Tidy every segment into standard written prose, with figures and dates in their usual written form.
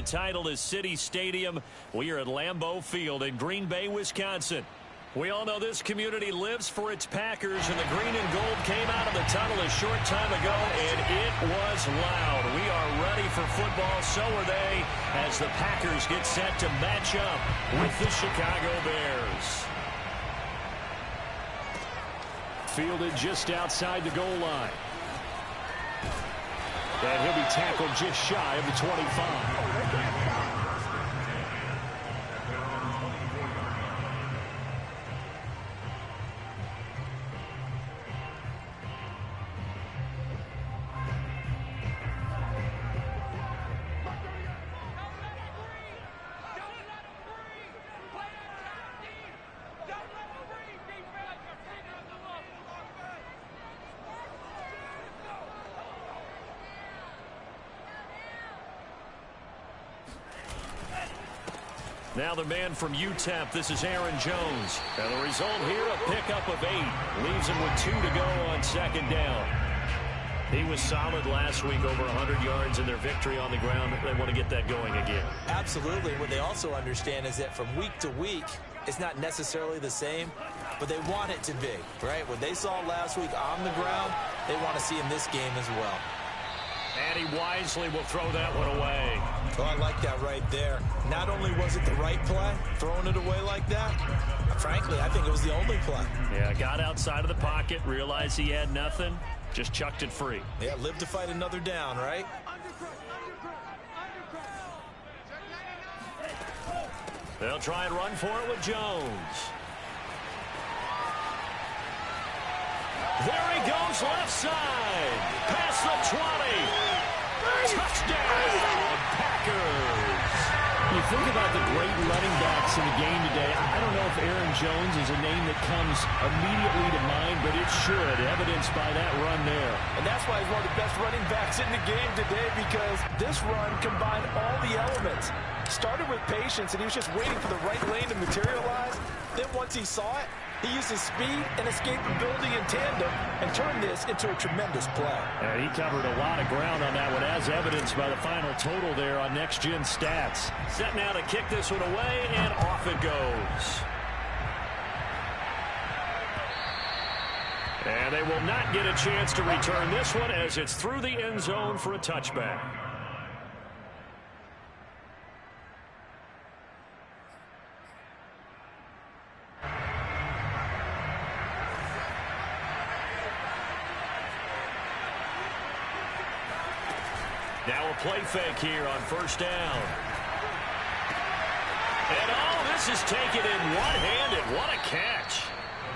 title to City Stadium. We are at Lambeau Field in Green Bay, Wisconsin. We all know this community lives for its Packers, and the green and gold came out of the tunnel a short time ago, and it was loud. We are ready for football, so are they, as the Packers get set to match up with the Chicago Bears. Fielded just outside the goal line. And he'll be tackled just shy of the 25. Now the man from UTEP, this is Aaron Jones. And the result here, a pickup of 8. Leaves him with 2 to go on second down. He was solid last week, over 100 yards in their victory on the ground. They want to get that going again. Absolutely. What they also understand is that from week to week, it's not necessarily the same, but they want it to be, right? What they saw last week on the ground, they want to see in this game as well. And he wisely will throw that one away. Oh, I like that right there. Not only was it the right play, throwing it away like that, frankly, I think it was the only play. Yeah, got outside of the pocket, realized he had nothing, just chucked it free. Yeah, live to fight another down, right? They'll try and run for it with Jones. There he goes, left side. Past the 20. Touchdown, Packers. You think about the great running backs in the game today. I don't know if Aaron Jones is a name that comes immediately to mind, but it should, evidenced by that run there. And that's why he's one of the best running backs in the game today, because this run combined all the elements. Started with patience, and he was just waiting for the right lane to materialize. Then once he saw it, he used his speed and escapability in tandem and turned this into a tremendous play. And he covered a lot of ground on that one, as evidenced by the final total there on Next Gen Stats. Set now to kick this one away, and off it goes. And they will not get a chance to return this one, as it's through the end zone for a touchback. Now a play fake here on first down. And oh, this is taken in one-handed. What a catch.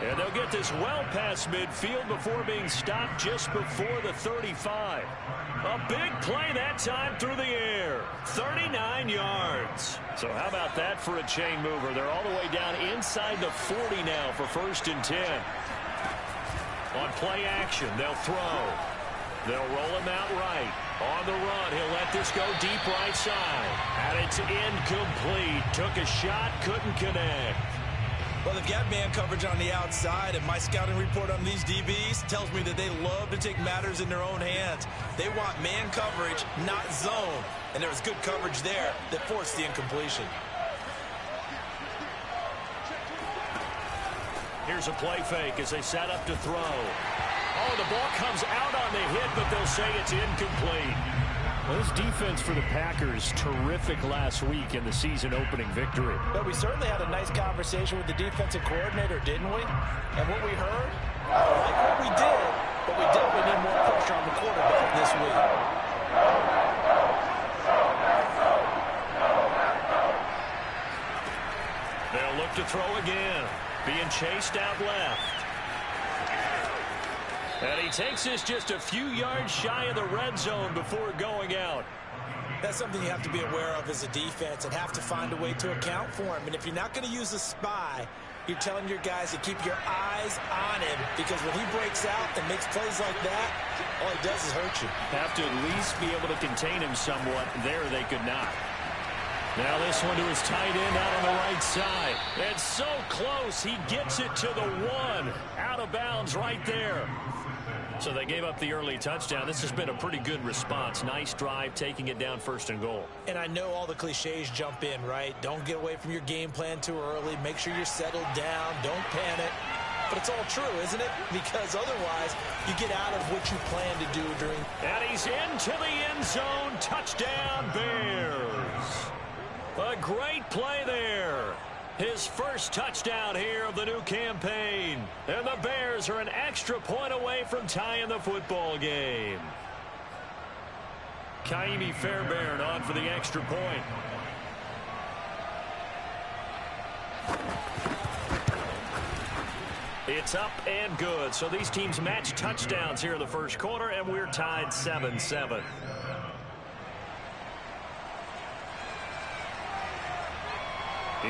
And they'll get this well past midfield before being stopped just before the 35. A big play that time through the air. 39 yards. So how about that for a chain mover? They're all the way down inside the 40 now for 1st and 10. On play action, they'll throw. They'll roll him out right. On the run, he'll let this go deep right side. And it's incomplete. Took a shot, couldn't connect. Well, they've got man coverage on the outside, and my scouting report on these DBs tells me that they love to take matters in their own hands. They want man coverage, not zone. And there was good coverage there that forced the incompletion. Here's a play fake as they set up to throw. Oh, the ball comes out on the hit, but they'll say it's incomplete. Well, this defense for the Packers, terrific last week in the season-opening victory. But we certainly had a nice conversation with the defensive coordinator, didn't we? And what we heard, I like what we did, but we definitely need more pressure on the quarterback this week. They'll look to throw again. Being chased out left. And he takes this just a few yards shy of the red zone before going out. That's something you have to be aware of as a defense and have to find a way to account for him. And if you're not going to use a spy, you're telling your guys to keep your eyes on him, because when he breaks out and makes plays like that, all he does is hurt you. Have to at least be able to contain him somewhat. There they could not. Now this one to his tight end out on the right side. It's so close. He gets it to the 1. Out of bounds right there. So they gave up the early touchdown. This has been a pretty good response. Nice drive, taking it down 1st and goal. And I know all the cliches jump in, right? Don't get away from your game plan too early. Make sure you're settled down. Don't panic. But it's all true, isn't it? Because otherwise, you get out of what you plan to do during. And he's into the end zone. Touchdown, Bears. A great play there. His first touchdown here of the new campaign. And the Bears are an extra point away from tying the football game. Kaimi Fairbairn on for the extra point. It's up and good. So these teams match touchdowns here in the first quarter, and we're tied 7-7.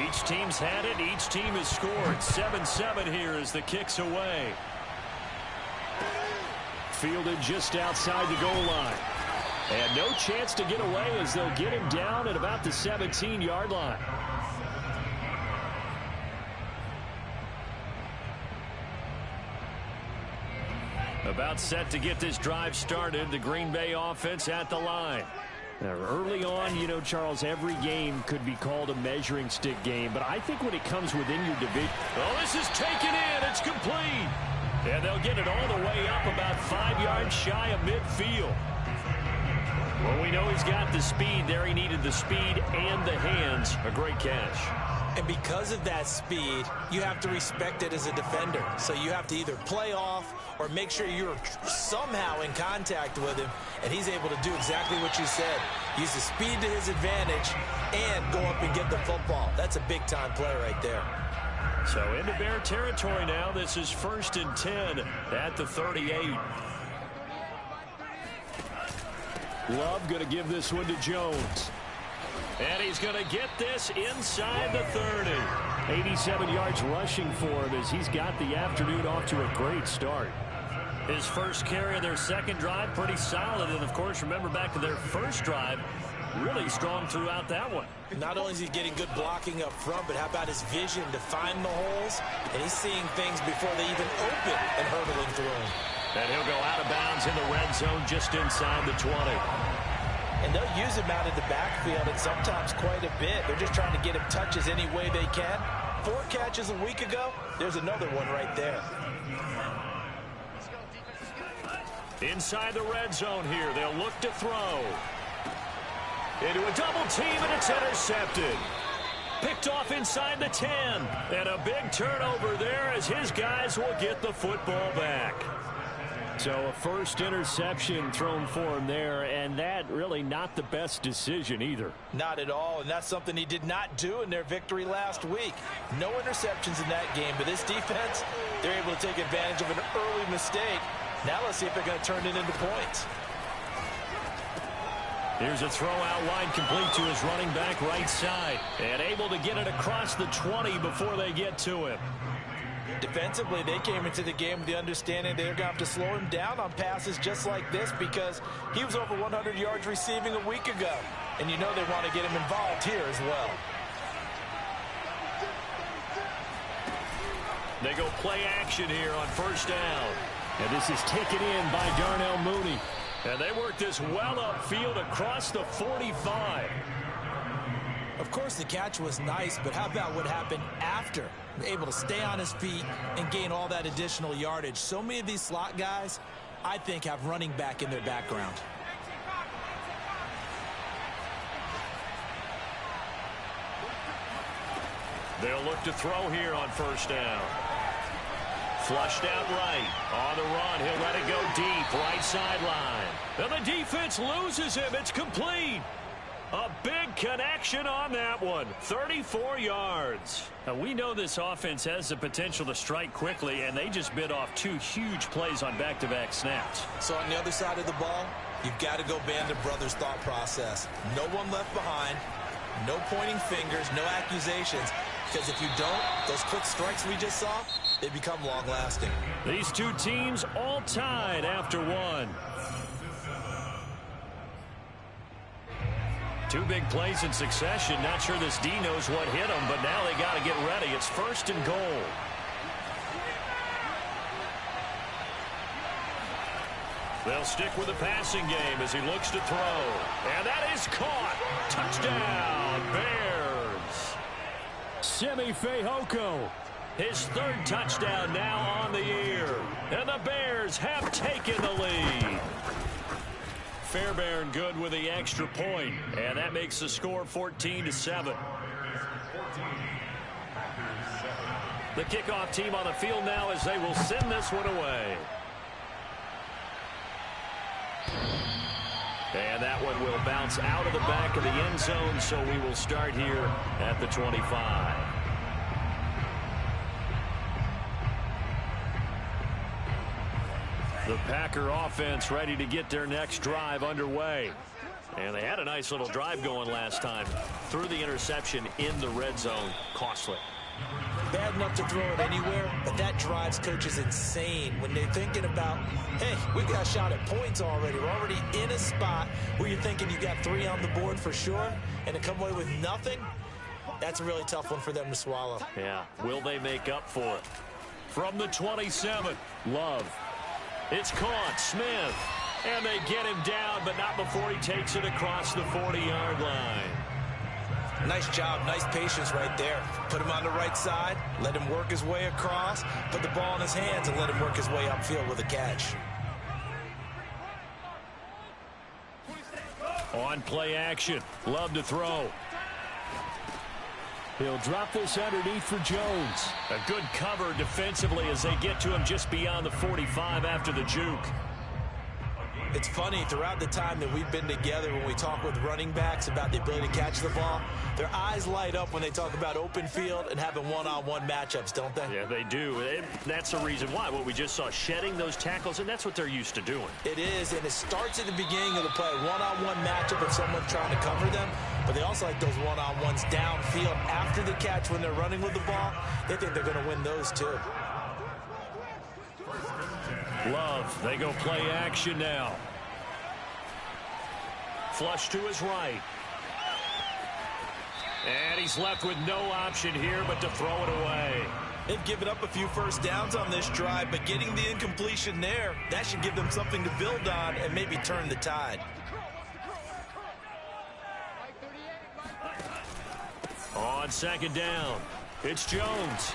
Each team's had it. Each team has scored. 7-7 here as the kick's away. Fielded just outside the goal line. And no chance to get away as they'll get him down at about the 17-yard line. About set to get this drive started. The Green Bay offense at the line. Now, early on, you know, Charles, every game could be called a measuring stick game, but I think when it comes within your division. Oh, this is taken in. It's complete. And they'll get it all the way up about 5 yards shy of midfield. Well, we know he's got the speed there. He needed the speed and the hands. A great catch. And because of that speed, you have to respect it as a defender. So you have to either play off or make sure you're somehow in contact with him, and he's able to do exactly what you said. Use the speed to his advantage and go up and get the football. That's a big-time play right there. So into Bear territory now. This is 1st and 10 at the 38. Love going to give this one to Jones. And he's going to get this inside the 30. 87 yards rushing for him as he's got the afternoon off to a great start. His first carry of their second drive, pretty solid. And, of course, remember back to their first drive, really strong throughout that one. Not only is he getting good blocking up front, but how about his vision to find the holes? And he's seeing things before they even open and hurdling through them. And he'll go out of bounds in the red zone just inside the 20. And they'll use him out in the backfield, and sometimes quite a bit. They're just trying to get him touches any way they can. 4 catches a week ago. There's another one right there. Inside the red zone here. They'll look to throw. Into a double team, and it's intercepted. Picked off inside the 10. And a big turnover there as his guys will get the football back. So a first interception thrown for him there, and that really not the best decision either. Not at all, and that's something he did not do in their victory last week. No interceptions in that game, but this defense, they're able to take advantage of an early mistake. Now let's see if they're going to turn it into points. Here's a throw out wide, complete to his running back right side, and able to get it across the 20 before they get to him. Defensively, they came into the game with the understanding they're going to have to slow him down on passes just like this because he was over 100 yards receiving a week ago. And you know they want to get him involved here as well. They go play action here on first down. And this is taken in by Darnell Mooney. And they work this well upfield across the 45. Of course, the catch was nice, but how about what happened after? Able to stay on his feet and gain all that additional yardage. So many of these slot guys, I think, have running back in their background. They'll look to throw here on first down. Flushed out right. On the run, he'll let it go deep, right sideline. And the defense loses him. It's complete. A big connection on that one. 34 yards. Now, we know this offense has the potential to strike quickly, and they just bit off 2 huge plays on back-to-back snaps. So on the other side of the ball, you've got to go Band of Brothers thought process. No one left behind. No pointing fingers. No accusations. Because if you don't, those quick strikes we just saw, they become long-lasting. These 2 teams all tied after 1. 2 big plays in succession. Not sure this D knows what hit them, but now they got to get ready. It's first and goal. They'll stick with the passing game as he looks to throw. And that is caught. Touchdown, Bears. Simi Fehoko. His third touchdown now on the year. And the Bears have taken the lead. Fairbairn good with the extra point. And that makes the score 14-7. The kickoff team on the field now as they will send this one away. And that one will bounce out of the back of the end zone, so we will start here at the 25. The Packer offense ready to get their next drive underway. And they had a nice little drive going last time. Threw the interception in the red zone. Costly. Bad enough to throw it anywhere, but that drives coaches insane when they're thinking about, hey, we've got a shot at points already. We're already in a spot where you're thinking you got 3 on the board for sure, and to come away with nothing, that's a really tough one for them to swallow. Yeah, will they make up for it? From the 27, Love. It's caught, Smith. And they get him down, but not before he takes it across the 40-yard line. Nice job, nice patience right there. Put him on the right side, let him work his way across, put the ball in his hands, and let him work his way upfield with a catch. On play action, Love to throw. He'll drop this underneath for Jones. A good cover defensively as they get to him just beyond the 45 after the juke. It's funny, throughout the time that we've been together, when we talk with running backs about the ability to catch the ball, their eyes light up when they talk about open field and having one-on-one matchups, don't they? Yeah, they do. And that's the reason why. What we just saw, shedding those tackles, and that's what they're used to doing. It is, and it starts at the beginning of the play. One-on-one matchup if someone's trying to cover them, but they also like those one-on-ones downfield after the catch when they're running with the ball. They think they're going to win those too. Love, they go play action now. Flush to his right. And he's left with no option here but to throw it away. They've given up a few first downs on this drive, but getting the incompletion there, that should give them something to build on and maybe turn the tide. On second down, it's Jones.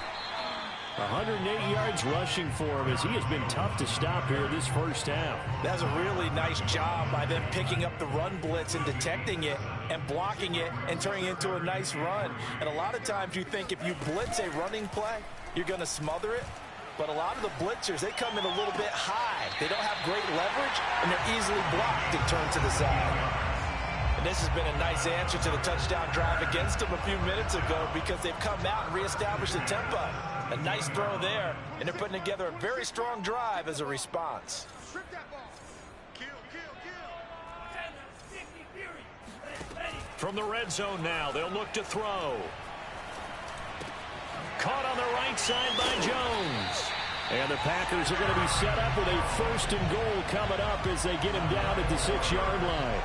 108 yards rushing for him as he has been tough to stop here this first half. That's a really nice job by them picking up the run blitz and detecting it and blocking it and turning it into a nice run. And a lot of times you think if you blitz a running play, you're going to smother it. But a lot of the blitzers, they come in a little bit high. They don't have great leverage, and they're easily blocked and turned to the side. And this has been a nice answer to the touchdown drive against them a few minutes ago because they've come out and reestablished the tempo. A nice throw there, and they're putting together a very strong drive as a response. From the red zone now, they'll look to throw. Caught on the right side by Jones. And the Packers are going to be set up with a 1st and goal coming up as they get him down at the 6-yard line.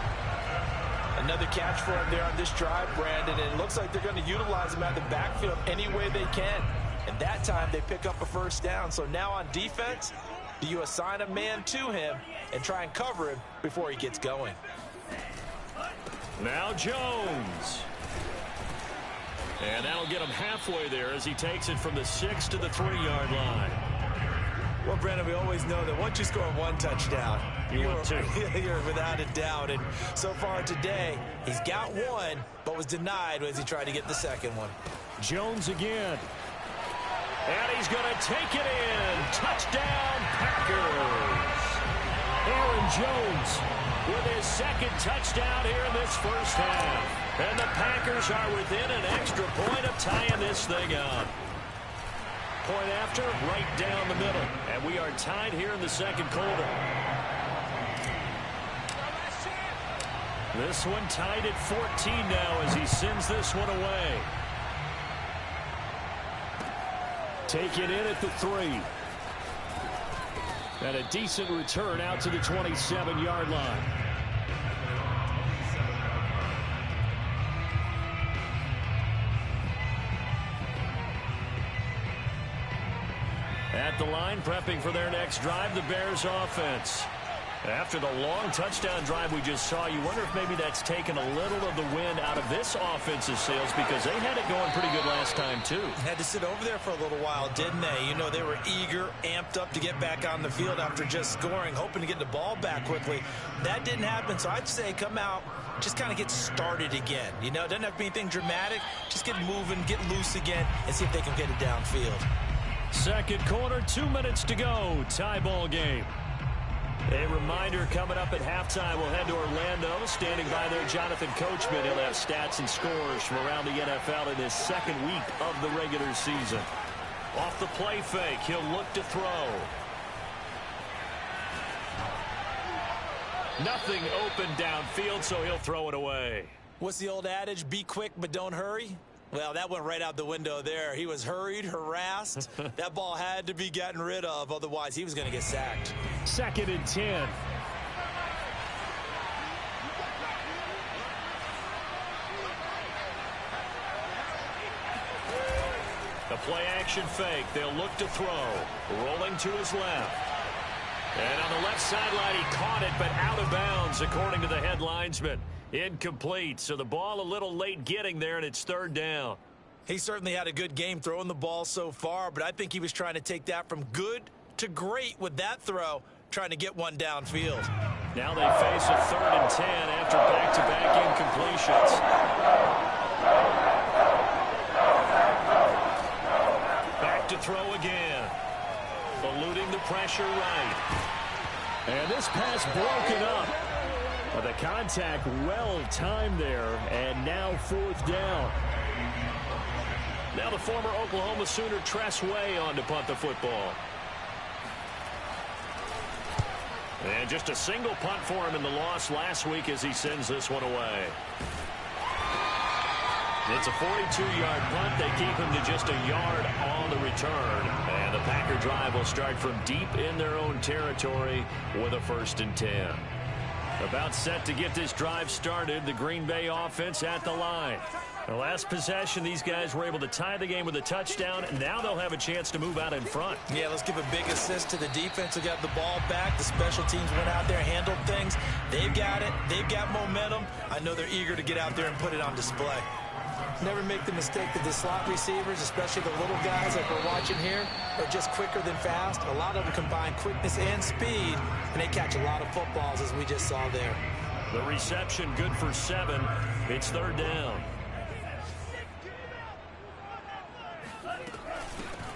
Another catch for him there on this drive, Brandon, and it looks like they're going to utilize him out of the backfield any way they can. And that time they pick up a first down. So now on defense, do you assign a man to him and try and cover him before he gets going? Now Jones. And that'll get him halfway there as he takes it from the 6 to the 3-yard line. Well, Brandon, we always know that once you score one touchdown, you're without a doubt. And so far today, he's got one, but was denied as he tried to get the second one. Jones again. And he's going to take it in. Touchdown, Packers. Aaron Jones with his second touchdown here in this first half. And the Packers are within an extra point of tying this thing up. Point after, right down the middle. And we are tied here in the second quarter. This one tied at 14 now as he sends this one away. Take it in at the 3. And a decent return out to the 27-yard line. At the line, prepping for their next drive, the Bears offense. After the long touchdown drive we just saw, you wonder if maybe that's taken a little of the wind out of this offensive sails, because they had it going pretty good last time, too. Had to sit over there for a little while, didn't they? You know, they were eager, amped up to get back on the field after just scoring, hoping to get the ball back quickly. That didn't happen, so I'd say come out, just kind of get started again. You know, it doesn't have to be anything dramatic. Just get moving, get loose again, and see if they can get it downfield. Second quarter, 2 minutes to go. Tie ball game. A reminder, coming up at halftime, we'll head to Orlando. Standing by there, Jonathan Coachman. He'll have stats and scores from around the NFL in his second week of the regular season. Off the play fake, he'll look to throw. Nothing open downfield, so he'll throw it away. What's the old adage? Be quick, but don't hurry. Well, that went right out the window there. He was hurried, harassed. That ball had to be gotten rid of, otherwise he was going to get sacked. 2nd and 10. The play action fake. They'll look to throw. Rolling to his left. And on the left sideline, he caught it, but out of bounds, according to the head linesman. Incomplete, so the ball a little late getting there, and it's 3rd down. He certainly had a good game throwing the ball so far, but I think he was trying to take that from good to great with that throw, trying to get one downfield. Now they face a 3rd and 10 after back-to-back incompletions. Back to throw again. Eluding the pressure right. And this pass broken up. The contact well-timed there, and now 4th down. Now the former Oklahoma Sooner Tress Way on to punt the football. And just a single punt for him in the loss last week as he sends this one away. It's a 42-yard punt. They keep him to just a yard on the return. And the Packer drive will start from deep in their own territory with a 1st and 10. About set to get this drive started, the Green Bay offense at the line. The last possession, these guys were able to tie the game with a touchdown, and now they'll have a chance to move out in front. Yeah, let's give a big assist to the defense who got the ball back. The special teams went out there, handled things. They've got it. They've got momentum. I know they're eager to get out there and put it on display. Never make the mistake that the slot receivers, especially the little guys like we're watching here, are just quicker than fast. A lot of them combine quickness and speed, and they catch a lot of footballs, as we just saw there. The reception good for 7. It's 3rd down.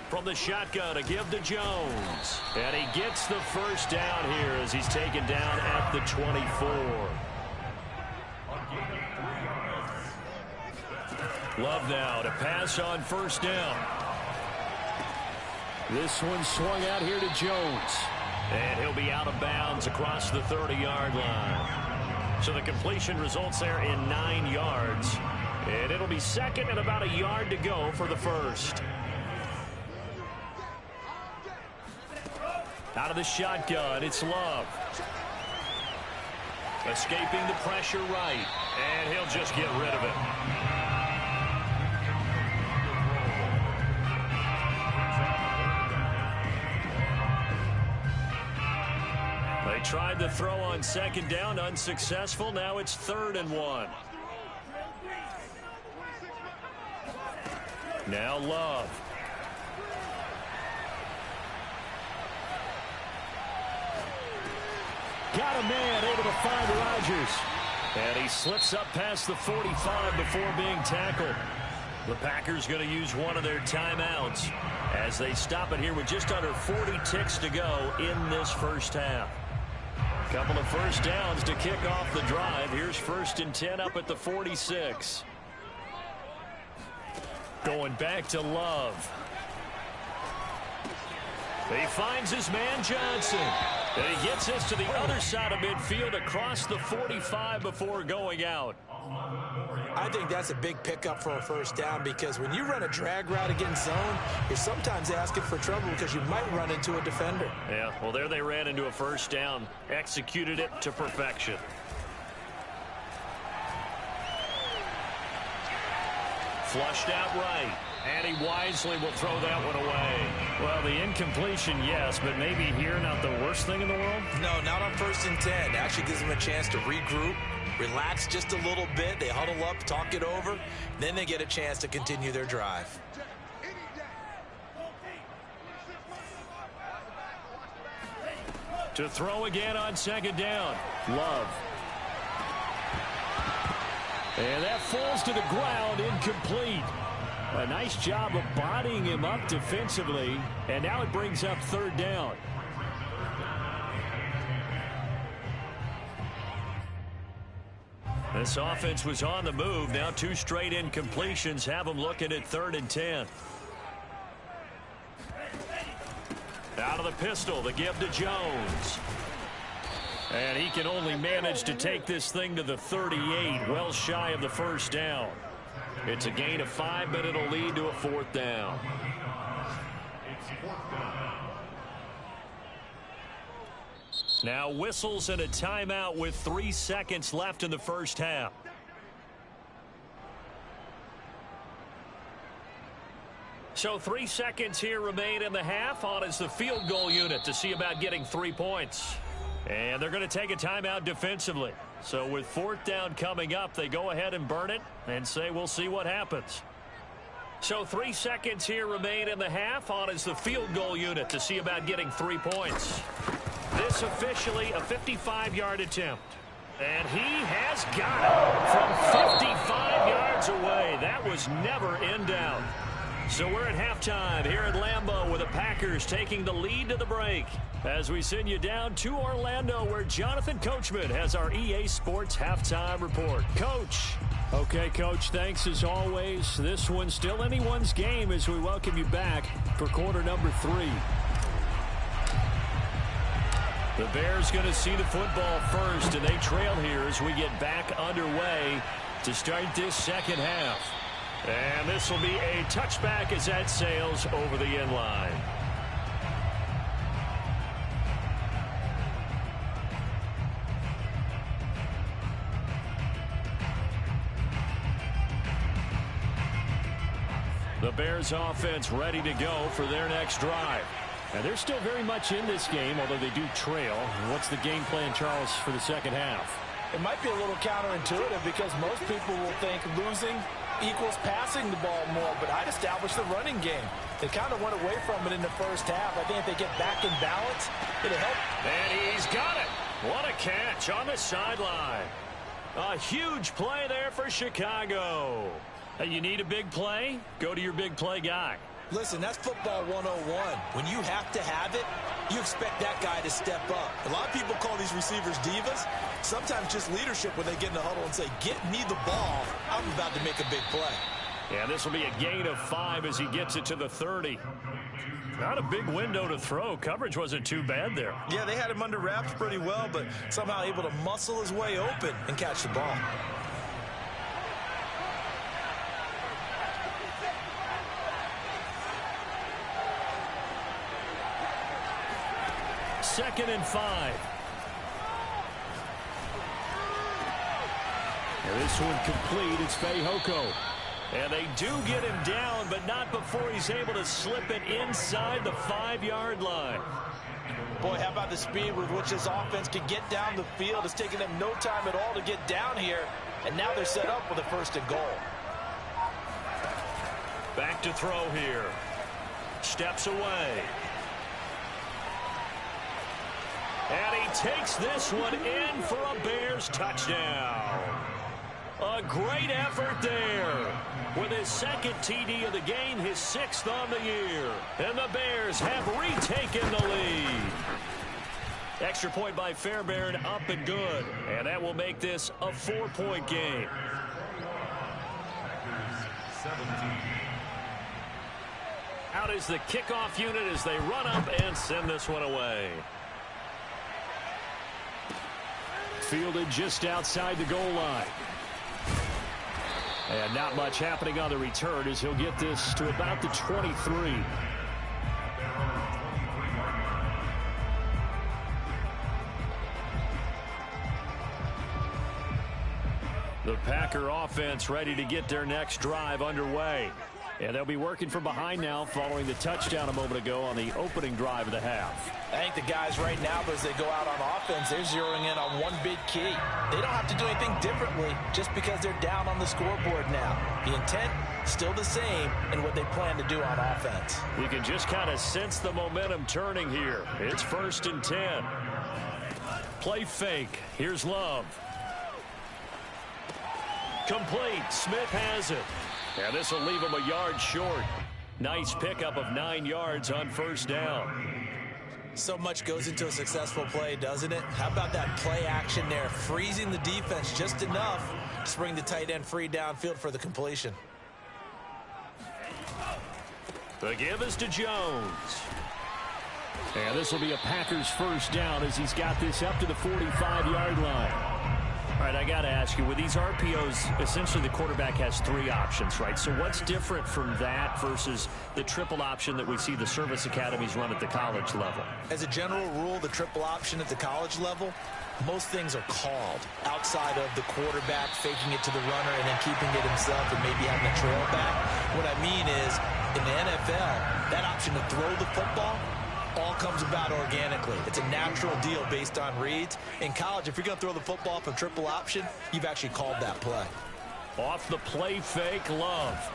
From the shotgun, a give to Jones. And he gets the 1st down here as he's taken down at the 24. Love now to pass on 1st down. This one swung out here to Jones. And he'll be out of bounds across the 30-yard line. So the completion results there in 9 yards. And it'll be 2nd and about a yard to go for the 1st. Out of the shotgun, it's Love. Escaping the pressure right. And he'll just get rid of it. They tried the throw on 2nd down, unsuccessful. Now it's 3rd and 1. Now Love. Got a man able to find Rodgers. And he slips up past the 45 before being tackled. The Packers going to use one of their timeouts as they stop it here with just under 40 ticks to go in this 1st half. Couple of 1st downs to kick off the drive. Here's 1st and 10 up at the 46. Going back to Love. He finds his man Johnson. And he gets this to the other side of midfield across the 45 before going out. I think that's a big pickup for a 1st down, because when you run a drag route against zone, you're sometimes asking for trouble because you might run into a defender. Yeah, well, there they ran into a 1st down, executed it to perfection. Flushed out right. And he wisely will throw that one away. Well, the incompletion, yes, but maybe here not the worst thing in the world? No, not on 1st and 10. Actually gives them a chance to regroup, relax just a little bit. They huddle up, talk it over. Then they get a chance to continue their drive. To throw again on 2nd down. Love. And that falls to the ground, incomplete. A nice job of bodying him up defensively, and now it brings up 3rd down. This offense was on the move. Now 2 straight incompletions have them looking at 3rd and 10. Out of the pistol, the give to Jones. And he can only manage to take this thing to the 38, well shy of the 1st down. It's a gain of 5, but it'll lead to a 4th down. Now whistles and a timeout with 3 seconds left in the 1st half. So 3 seconds here remain in the half. On is the field goal unit to see about getting 3 points. And they're going to take a timeout defensively. So with 4th down coming up, they go ahead and burn it and say we'll see what happens. So 3 seconds here remain in the half. On is the field goal unit to see about getting 3 points. This officially a 55-yard attempt. And he has got it from 55 yards away. That was never in doubt. So we're at halftime here at Lambeau with the Packers taking the lead to the break. As we send you down to Orlando where Jonathan Coachman has our EA Sports halftime report. Coach. Okay, Coach, thanks as always. This one's still anyone's game as we welcome you back for quarter number 3. The Bears going to see the football first, and they trail here as we get back underway to start this 2nd half. And this will be a touchback as that sails over the end line. The Bears offense ready to go for their next drive. And they're still very much in this game, although they do trail. What's the game plan, Charles, for the 2nd half? It might be a little counterintuitive because most people will think losing equals passing the ball more, but I'd establish the running game. They kind of went away from it in the 1st half. I think if they get back in balance, it'll help. And he's got it. What a catch on the sideline. A huge play there for Chicago. Hey, you need a big play? Go to your big play guy. Listen, that's football 101. When you have to have it, you expect that guy to step up. A lot of people call these receivers divas. Sometimes just leadership when they get in the huddle and say, get me the ball. I'm about to make a big play. Yeah, this will be a gain of 5 as he gets it to the 30. Not a big window to throw. Coverage wasn't too bad there. Yeah, they had him under wraps pretty well, but somehow able to muscle his way open and catch the ball. Second and 5. And this one complete. It's Fehoko. And they do get him down, but not before he's able to slip it inside the 5-yard line. Boy, how about the speed with which this offense can get down the field? It's taken them no time at all to get down here, and now they're set up with a 1st and goal. Back to throw here. Steps away. And he takes this one in for a Bears touchdown. A great effort there. With his 2nd TD of the game, his 6th on the year. And the Bears have retaken the lead. Extra point by Fairbairn, up and good. And that will make this a 4-point game. Out is the kickoff unit as they run up and send this one away. Fielded just outside the goal line. And not much happening on the return as he'll get this to about the 23. The Packer offense ready to get their next drive underway. And they'll be working from behind now following the touchdown a moment ago on the opening drive of the half. I think the guys right now, as they go out on offense, they're zeroing in on one big key. They don't have to do anything differently just because they're down on the scoreboard now. The intent, still the same in what they plan to do on offense. You can just kind of sense the momentum turning here. It's 1st and 10. Play fake. Here's Love. Complete. Smith has it. And this will leave him a yard short. Nice pickup of 9 yards on 1st down. So much goes into a successful play, doesn't it? How about that play action there? Freezing the defense just enough to bring the tight end free downfield for the completion. The give is to Jones. And this will be a Packers 1st down as he's got this up to the 45-yard line. All right, I got to ask you, with these RPOs, essentially the quarterback has 3 options, right? So what's different from that versus the triple option that we see the service academies run at the college level? As a general rule, the triple option at the college level, most things are called outside of the quarterback faking it to the runner and then keeping it himself and maybe having a trail back. What I mean is, in the NFL, that option to throw the football all comes about organically. It's a natural deal based on reads. In college, if you're going to throw the football from triple option, you've actually called that play. Off the play fake, Love.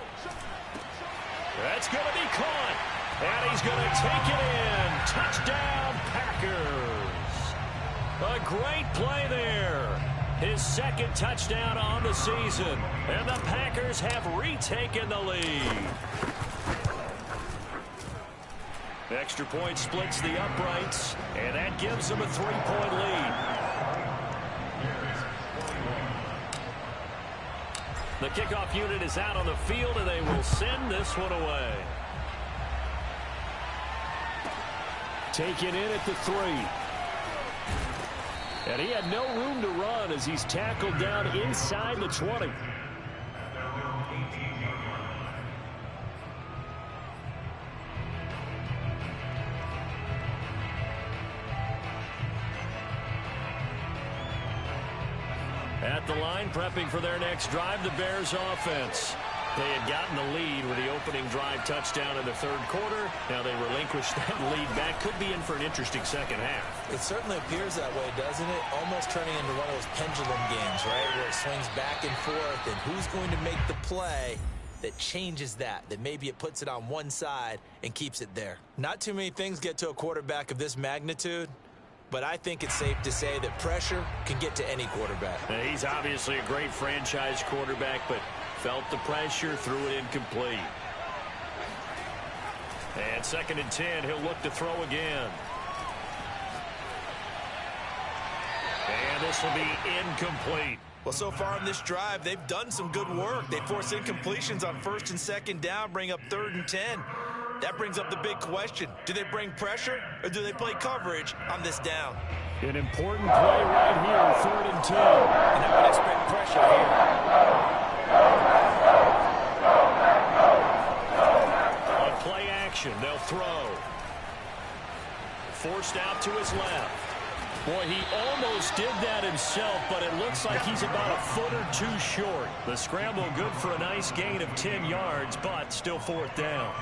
That's going to be caught. And he's going to take it in. Touchdown, Packers. A great play there. His 2nd touchdown on the season. And the Packers have retaken the lead. Extra point splits the uprights, and that gives them a 3-point lead. The kickoff unit is out on the field, and they will send this one away. Taken in at the 3. And he had no room to run as he's tackled down inside the 20. At the line, prepping for their next drive, the Bears offense. They had gotten the lead with the opening drive touchdown in the 3rd quarter. Now they relinquished that lead back. Could be in for an interesting second half. It certainly appears that way, doesn't it? Almost turning into one of those pendulum games, right? Where it swings back and forth, and who's going to make the play that changes that maybe it puts it on one side and keeps it there. Not too many things get to a quarterback of this magnitude, but I think it's safe to say that pressure can get to any quarterback. He's obviously a great franchise quarterback, but felt the pressure, threw it incomplete. And 2nd and 10, he'll look to throw again. And this will be incomplete. Well, so far in this drive, they've done some good work. They force incompletions on 1st and 2nd down, bring up 3rd and 10. That brings up the big question. Do they bring pressure or do they play coverage on this down? An important play right here, 3rd and 10. And I would expect pressure here. On play action, they'll throw. Forced out to his left. Boy, he almost did that himself, but it looks like he's about a foot or 2 short. The scramble good for a nice gain of 10 yards, but still 4th down.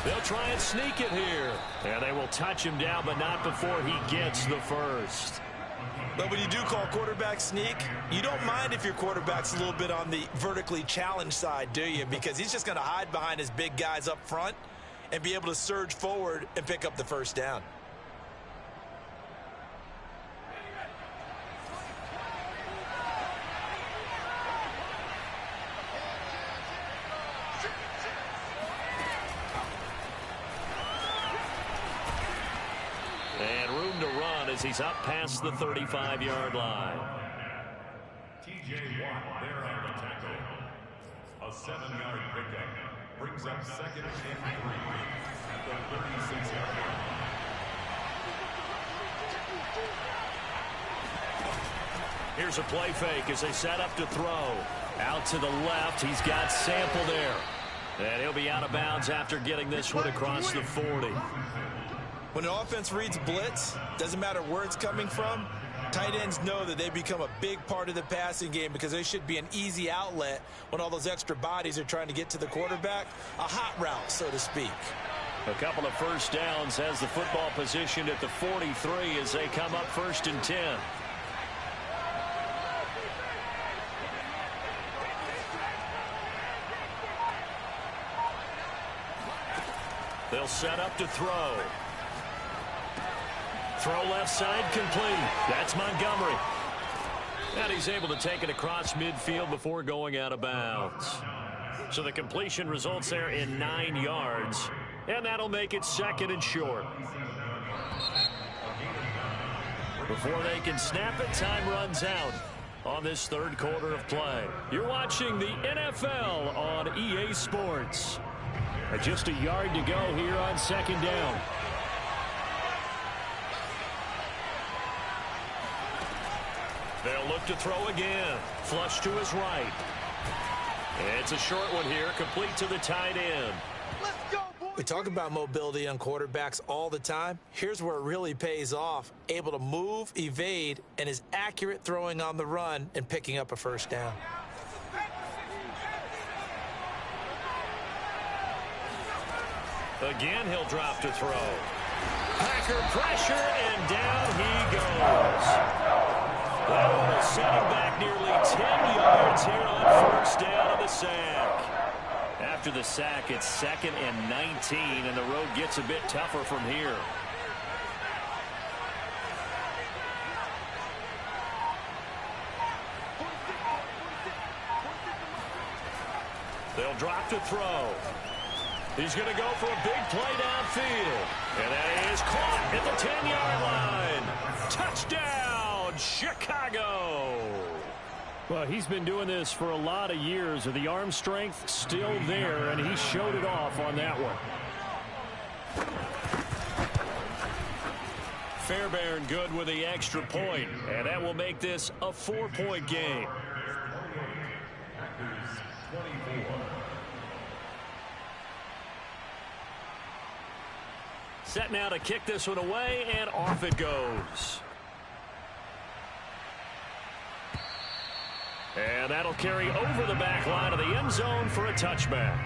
They'll try and sneak it here. And they will touch him down, but not before he gets the 1st. But when you do call quarterback sneak, you don't mind if your quarterback's a little bit on the vertically challenged side, do you? Because he's just going to hide behind his big guys up front and be able to surge forward and pick up the 1st down. And room to run as he's up past the 35-yard line. T.J. Watt there on the tackle. A 7-yard pickup brings up 2nd and 3. the 36-yard line. Here's a play fake as they set up to throw. Out to the left. He's got Sample there. And he'll be out of bounds after getting this one across the 40. When an offense reads blitz, doesn't matter where it's coming from, tight ends know that they become a big part of the passing game because they should be an easy outlet when all those extra bodies are trying to get to the quarterback. A hot route, so to speak. A couple of first downs has the football positioned at the 43 as they come up 1st and 10. They'll set up to throw. Throw left side complete. That's Montgomery. And he's able to take it across midfield before going out of bounds. So the completion results there in 9 yards. And that'll make it 2nd and short. Before they can snap it, time runs out on this 3rd quarter of play. You're watching the NFL on EA Sports. Just a yard to go here on 2nd down. They'll look to throw again. Flush to his right. It's a short one here, complete to the tight end. Let's go, boys. We talk about mobility on quarterbacks all the time. Here's where it really pays off. Able to move, evade, and is accurate throwing on the run and picking up a 1st down. Again, he'll drop to throw. Packer pressure, and down he goes. That one will set him back nearly 10 yards here on 1st down of the sack. After the sack, it's 2nd and 19, and the road gets a bit tougher from here. They'll drop to throw. He's going to go for a big play downfield. And that is caught at the 10-yard line. Touchdown, Chicago. Well, he's been doing this for a lot of years. The arm strength still there, and he showed it off on that one. Fairbairn good with the extra point, and that will make this a 4-point game. Set now to kick this one away, and off it goes. And that'll carry over the back line of the end zone for a touchback.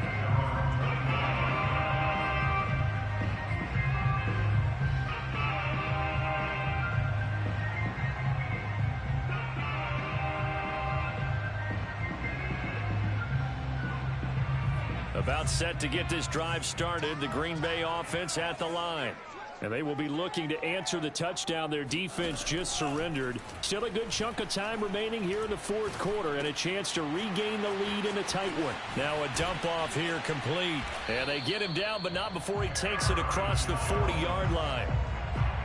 About set to get this drive started. The Green Bay offense at the line. And they will be looking to answer the touchdown their defense just surrendered. Still a good chunk of time remaining here in the 4th quarter and a chance to regain the lead in a tight one. Now a dump off here complete. And they get him down, but not before he takes it across the 40-yard line.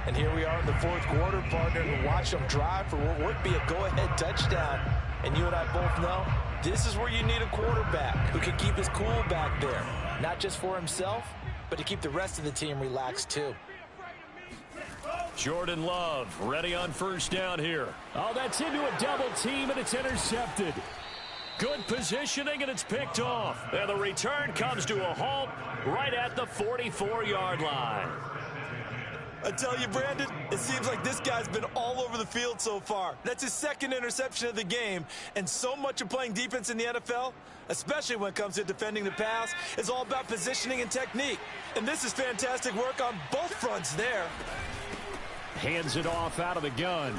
And here we are in the 4th quarter, partner, to watch them drive for what would be a go-ahead touchdown. And you and I both know this is where you need a quarterback who can keep his cool back there. Not just for himself, but to keep the rest of the team relaxed too. Jordan Love ready on 1st down here. Oh, that's into a double team, and it's intercepted. Good positioning, and it's picked off. And the return comes to a halt right at the 44-yard line. I tell you, Brandon, it seems like this guy's been all over the field so far. That's his 2nd interception of the game. And so much of playing defense in the NFL, especially when it comes to defending the pass, is all about positioning and technique. And this is fantastic work on both fronts there. Hands it off out of the gun.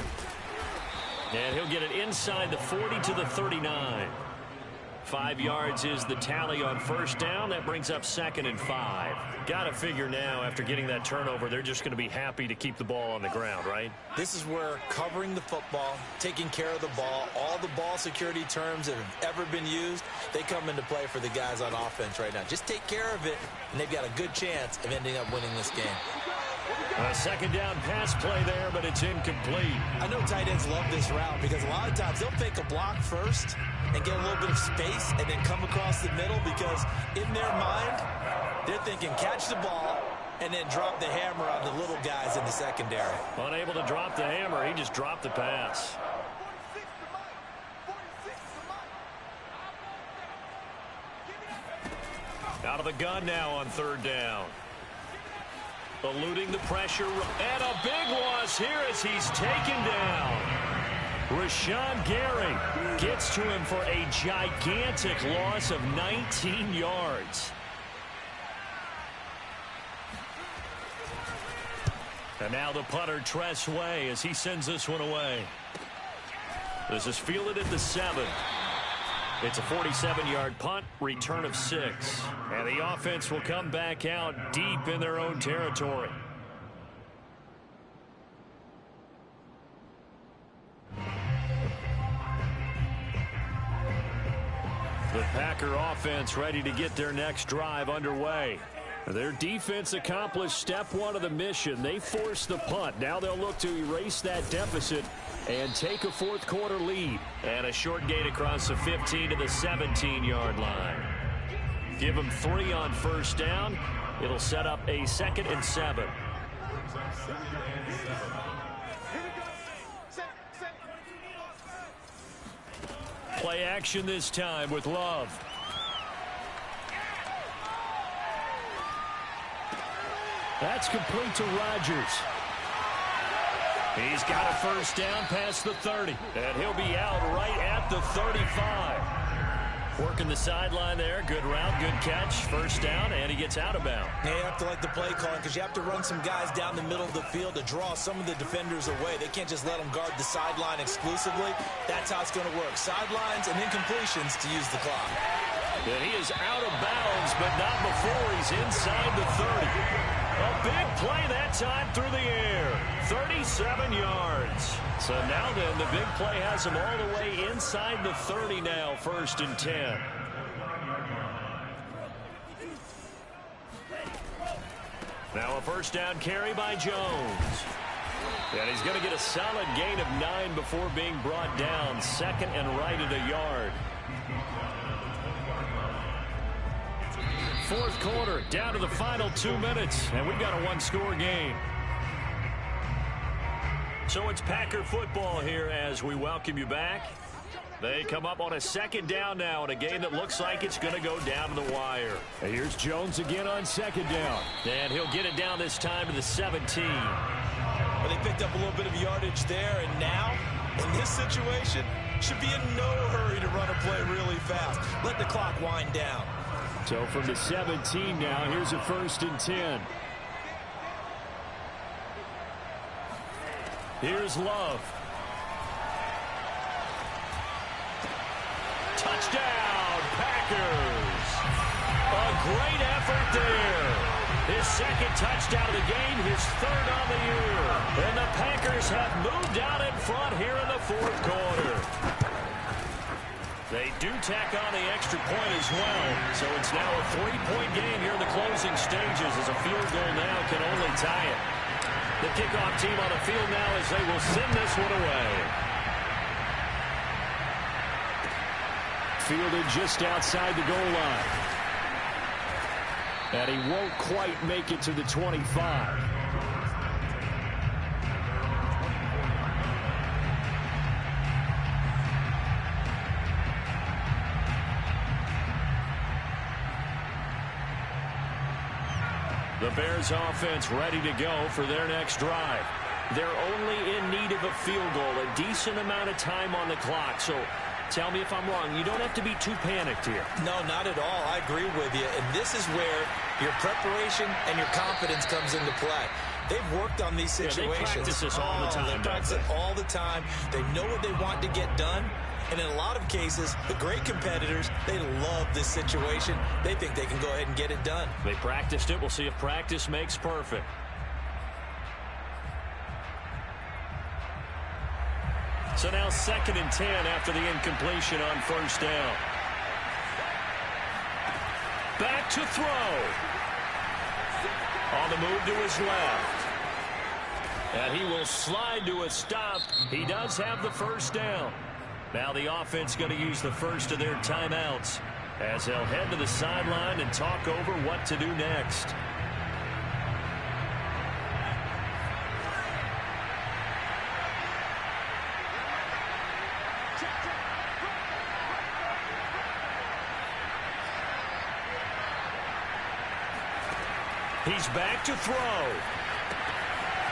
And he'll get it inside the 40 to the 39. 5 yards is the tally on 1st down. That brings up 2nd and 5. Got to figure now, after getting that turnover, they're just going to be happy to keep the ball on the ground, right? This is where covering the football, taking care of the ball, all the ball security terms that have ever been used, they come into play for the guys on offense right now. Just take care of it, and they've got a good chance of ending up winning this game. A 2nd down pass play there, but it's incomplete. I know tight ends love this route because a lot of times they'll fake a block first and get a little bit of space and then come across the middle because in their mind, they're thinking catch the ball, and then drop the hammer on the little guys in the secondary. Unable to drop the hammer, he just dropped the pass. Out of the gun now on third down. Eluding the pressure, and a big loss here as he's taken down. Rashawn Gary gets to him for a gigantic loss of 19 yards. And now the punter, Tress Way, as he sends this one away. This is fielded at the 7. It's a 47-yard punt, return of 6. And the offense will come back out deep in their own territory. The Packer offense ready to get their next drive underway. Their defense accomplished step 1 of the mission. They forced the punt. Now they'll look to erase that deficit and take a fourth quarter lead. And a short gain across the 15 to the 17-yard line. Give them 3 on first down. It'll set up a 2nd and 7. Play action this time with Love. That's complete to Rodgers. He's got a first down past the 30. And he'll be out right at the 35. Working the sideline there. Good route, good catch. First down, and he gets out of bounds. Yeah, you have to like the play calling because you have to run some guys down the middle of the field to draw some of the defenders away. They can't just let them guard the sideline exclusively. That's how it's going to work. Sidelines and incompletions to use the clock. And he is out of bounds, but not before he's inside the 30. A big play that time through the air. 37 yards. So now then, the big play has him all the way inside the 30 now, 1st and 10. Now a first down carry by Jones. And he's going to get a solid gain of 9 before being brought down. 2nd and right at a yard. Fourth quarter, down to the final 2 minutes, and we've got a 1-score game. So it's Packer football here as we welcome you back. They come up on a 2nd down now in a game that looks like it's going to go down to the wire. And here's Jones again on 2nd down. And he'll get it down this time to the 17. Well, they picked up a little bit of yardage there, and now, in this situation, should be in no hurry to run a play really fast. Let the clock wind down. So from the 17 now, here's a 1st and 10. Here's Love. Touchdown, Packers. A great effort there. His 2nd touchdown of the game, his 3rd on the year. And the Packers have moved out in front here in the 4th quarter. They do tack on the extra point as well. So it's now a 3-point game here in the closing stages as a field goal now can only tie it. The kickoff team on the field now as they will send this one away. Fielded just outside the goal line. And he won't quite make it to the 25. The Bears offense ready to go for their next drive. They're only in need of a field goal, a decent amount of time on the clock. So tell me if I'm wrong. You don't have to be too panicked here. No, not at all. I agree with you. And this is where your preparation and your confidence comes into play. They've worked on these situations. Yeah, they practice this all the time. They practice it all the time. They know what they want to get done. And in a lot of cases, the great competitors, they love this situation. They think they can go ahead and get it done. They practiced it. We'll see if practice makes perfect. So now 2nd and 10 after the incompletion on first down. Back to throw. On the move to his left. And he will slide to a stop. He does have the first down. Now the offense going to use the first of their timeouts as they'll head to the sideline and talk over what to do next. He's back to throw.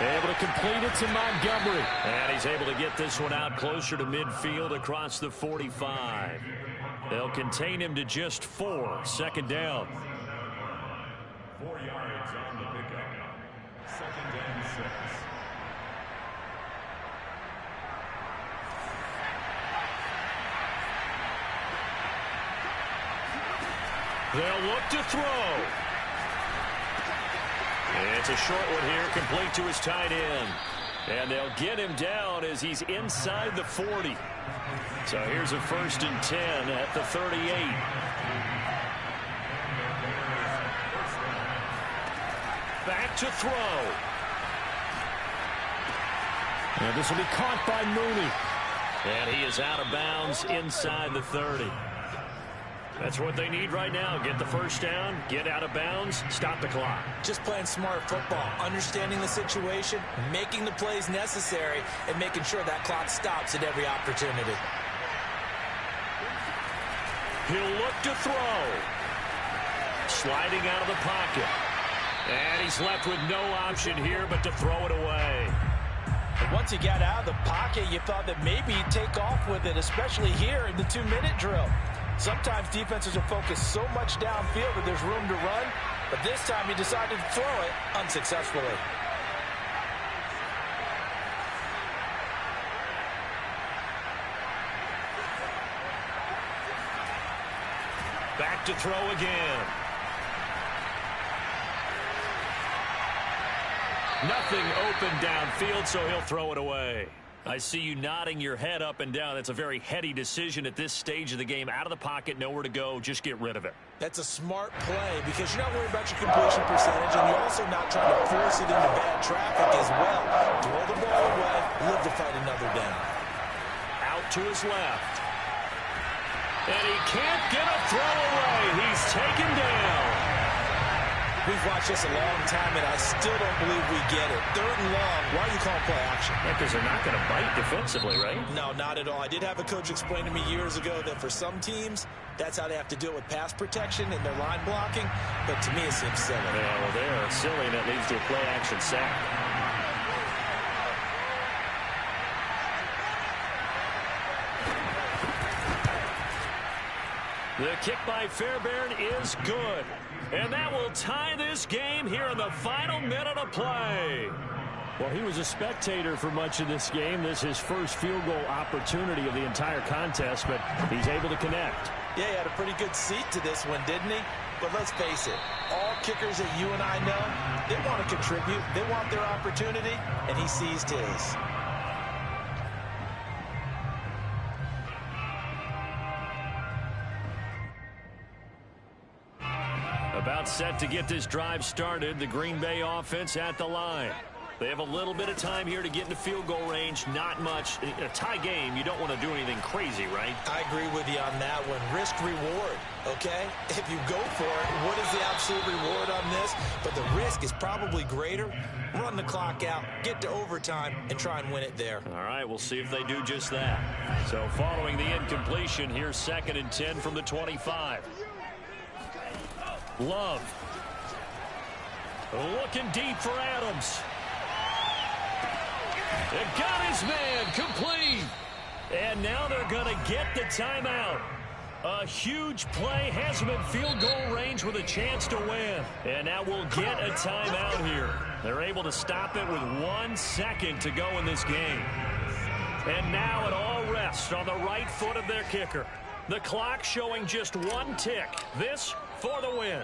Able to complete it to Montgomery. And he's able to get this one out closer to midfield across the 45. They'll contain him to just 4. Second down. 4 yards on the pickup. 2nd and 6. They'll look to throw. It's a short one here, complete to his tight end. And they'll get him down as he's inside the 40. So here's a 1st and 10 at the 38. Back to throw. And this will be caught by Mooney. And he is out of bounds inside the 30. That's what they need right now. Get the first down, get out of bounds, stop the clock. Just playing smart football, understanding the situation, making the plays necessary, and making sure that clock stops at every opportunity. He'll look to throw. Sliding out of the pocket. And he's left with no option here but to throw it away. And once he got out of the pocket, you thought that maybe he'd take off with it, especially here in the 2-minute drill. Sometimes defenses are focused so much downfield that there's room to run, but this time he decided to throw it unsuccessfully. Back to throw again. Nothing open downfield, so he'll throw it away. I see you nodding your head up and down. That's a very heady decision at this stage of the game. Out of the pocket, nowhere to go. Just get rid of it. That's a smart play because you're not worried about your completion percentage, and you're also not trying to force it into bad traffic as well. Throw the ball away, live to fight another down. Out to his left. And he can't get a throw away. He's taken down. We've watched this a long time, and I still don't believe we get it. 3rd and long. Why are you calling play action? Yeah, because they're not going to bite defensively, right? No, not at all. I did have a coach explain to me years ago that for some teams, that's how they have to deal with pass protection and their line blocking. But to me, it seems silly. Yeah, well, they're silly, and that leads to a play action sack. The kick by Fairbairn is good. And that will tie this game here in the final minute of play. Well, he was a spectator for much of this game. This is his first field goal opportunity of the entire contest, but he's able to connect. Yeah, he had a pretty good seat to this one, didn't he? But let's face it, all kickers that you and I know, they want to contribute. They want their opportunity, and he seized his. About set to get this drive started. The Green Bay offense at the line. They have a little bit of time here to get into field goal range. Not much. In a tie game, you don't want to do anything crazy, right? I agree with you on that one. Risk reward, okay? If you go for it, what is the absolute reward on this? But the risk is probably greater. Run the clock out, get to overtime, and try and win it there. All right, we'll see if they do just that. So following the incompletion, here's 2nd and 10 from the 25. Love. Looking deep for Adams. And got his man complete. And now they're going to get the timeout. A huge play has him in field goal range with a chance to win. And now we'll get a timeout here. They're able to stop it with 1 second to go in this game. And now it all rests on the right foot of their kicker. The clock showing just 1 tick. This for the win.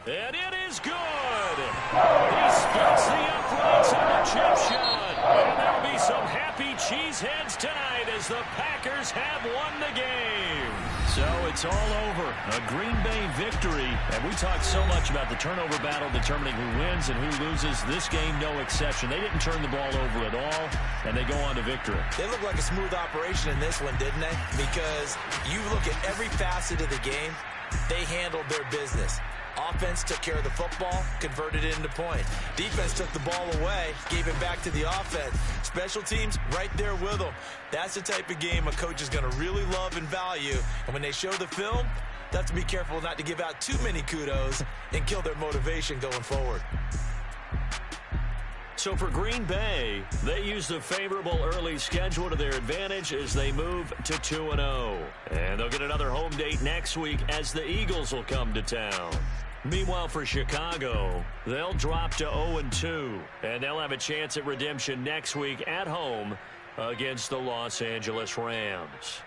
And it is good. He splits the uprights on the chip shot. And there'll be some happy cheeseheads tonight as the Packers have won the game. So it's all over. A Green Bay victory. And we talked so much about the turnover battle determining who wins and who loses. This game, no exception. They didn't turn the ball over at all, and they go on to victory. They look like a smooth operation in this one, didn't they? Because you look at every facet of the game, they handled their business. Offense took care of the football, converted it into points. Defense took the ball away, gave it back to the offense. Special teams right there with them. That's the type of game a coach is going to really love and value. And when they show the film, they have to be careful not to give out too many kudos and kill their motivation going forward. So for Green Bay, they use the favorable early schedule to their advantage as they move to 2-0. And they'll get another home date next week as the Eagles will come to town. Meanwhile, for Chicago, they'll drop to 0-2, and they'll have a chance at redemption next week at home against the Los Angeles Rams.